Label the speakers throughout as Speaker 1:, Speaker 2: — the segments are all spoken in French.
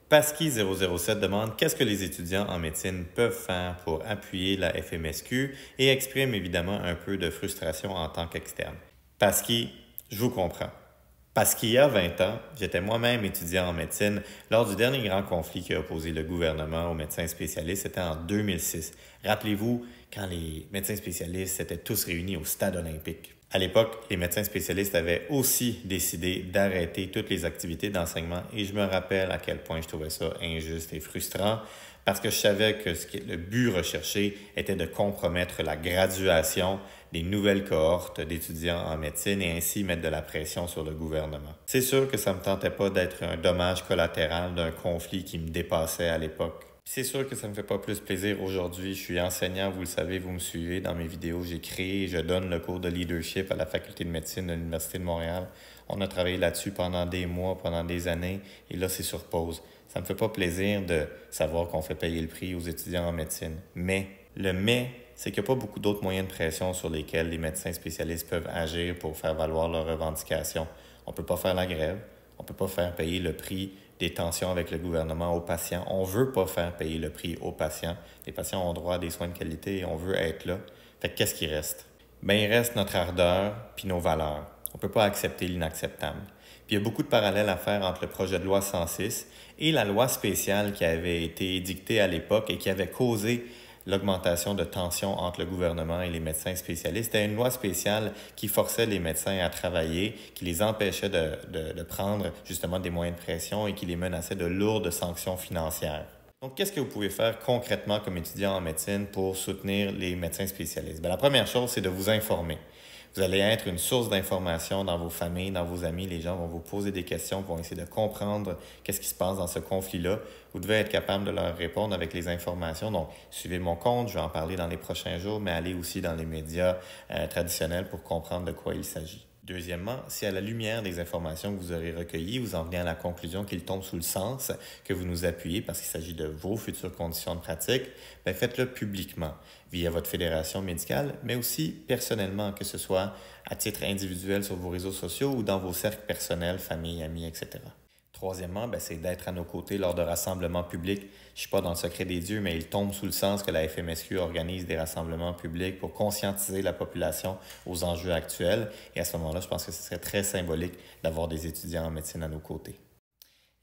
Speaker 1: Pasky007 demande qu'est-ce que les étudiants en médecine peuvent faire pour appuyer la FMSQ et exprime évidemment un peu de frustration en tant qu'externe. Pasky, je vous comprends. Parce qu'il y a 20 ans, j'étais moi-même étudiant en médecine lors du dernier grand conflit qui a opposé le gouvernement aux médecins spécialistes. C'était en 2006. Rappelez-vous, quand les médecins spécialistes étaient tous réunis au stade olympique. À l'époque, les médecins spécialistes avaient aussi décidé d'arrêter toutes les activités d'enseignement et je me rappelle à quel point je trouvais ça injuste et frustrant parce que je savais que le but recherché était de compromettre la graduation des nouvelles cohortes d'étudiants en médecine et ainsi mettre de la pression sur le gouvernement. C'est sûr que ça ne me tentait pas d'être un dommage collatéral d'un conflit qui me dépassait à l'époque. C'est sûr que ça ne me fait pas plus plaisir aujourd'hui. Je suis enseignant, vous le savez, vous me suivez. Dans mes vidéos, j'ai créé et je donne le cours de leadership à la faculté de médecine de l'Université de Montréal. On a travaillé là-dessus pendant des mois, pendant des années, et là, c'est sur pause. Ça me fait pas plaisir de savoir qu'on fait payer le prix aux étudiants en médecine. Mais, c'est qu'il n'y a pas beaucoup d'autres moyens de pression sur lesquels les médecins spécialistes peuvent agir pour faire valoir leurs revendications. On ne peut pas faire la grève, on ne peut pas faire payer le prix des tensions avec le gouvernement aux patients. On ne veut pas faire payer le prix aux patients. Les patients ont droit à des soins de qualité et on veut être là. Fait que qu'est-ce qui reste? Bien, il reste notre ardeur puis nos valeurs. On ne peut pas accepter l'inacceptable. Puis il y a beaucoup de parallèles à faire entre le projet de loi 106 et la loi spéciale qui avait été édictée à l'époque et qui avait causé l'augmentation de tensions entre le gouvernement et les médecins spécialistes. C'était une loi spéciale qui forçait les médecins à travailler, qui les empêchait de prendre justement des moyens de pression et qui les menaçait de lourdes sanctions financières. Donc, qu'est-ce que vous pouvez faire concrètement comme étudiant en médecine pour soutenir les médecins spécialistes? Bien, la première chose, c'est de vous informer. Vous allez être une source d'information dans vos familles, dans vos amis. Les gens vont vous poser des questions, vont essayer de comprendre qu'est-ce qui se passe dans ce conflit-là. Vous devez être capable de leur répondre avec les informations. Donc, suivez mon compte, je vais en parler dans les prochains jours, mais allez aussi dans les médias traditionnels pour comprendre de quoi il s'agit. Deuxièmement, si à la lumière des informations que vous aurez recueillies, vous en venez à la conclusion qu'il tombe sous le sens, que vous nous appuyez parce qu'il s'agit de vos futures conditions de pratique, bien faites-le publiquement, via votre fédération médicale, mais aussi personnellement, que ce soit à titre individuel sur vos réseaux sociaux ou dans vos cercles personnels, famille, amis, etc. Troisièmement, c'est d'être à nos côtés lors de rassemblements publics. Je ne suis pas dans le secret des dieux, mais il tombe sous le sens que la FMSQ organise des rassemblements publics pour conscientiser la population aux enjeux actuels. Et à ce moment-là, je pense que ce serait très symbolique d'avoir des étudiants en médecine à nos côtés.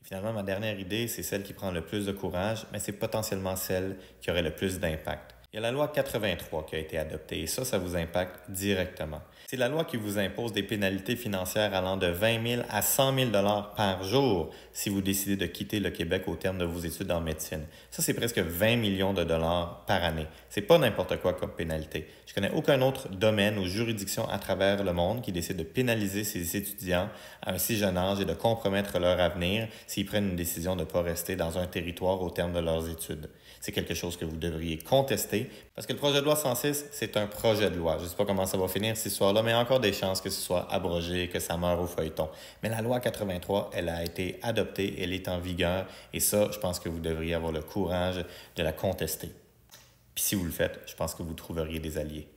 Speaker 1: Et finalement, ma dernière idée, c'est celle qui prend le plus de courage, mais c'est potentiellement celle qui aurait le plus d'impact. Il y a la loi 83 qui a été adoptée et ça vous impacte directement. C'est la loi qui vous impose des pénalités financières allant de 20 000 à 100 000 par jour si vous décidez de quitter le Québec au terme de vos études en médecine. Ça, c'est presque 20 millions de dollars par année. C'est pas n'importe quoi comme pénalité. Je connais aucun autre domaine ou juridiction à travers le monde qui décide de pénaliser ses étudiants à un si jeune âge et de compromettre leur avenir s'ils prennent une décision de ne pas rester dans un territoire au terme de leurs études. C'est quelque chose que vous devriez contester parce que le projet de loi 106, c'est un projet de loi. Je ne sais pas comment ça va finir cette histoire-là, mais il y a encore des chances que ce soit abrogé, que ça meure au feuilleton. Mais la loi 83, elle a été adoptée, elle est en vigueur et ça, je pense que vous devriez avoir le courage de la contester. Puis si vous le faites, je pense que vous trouveriez des alliés.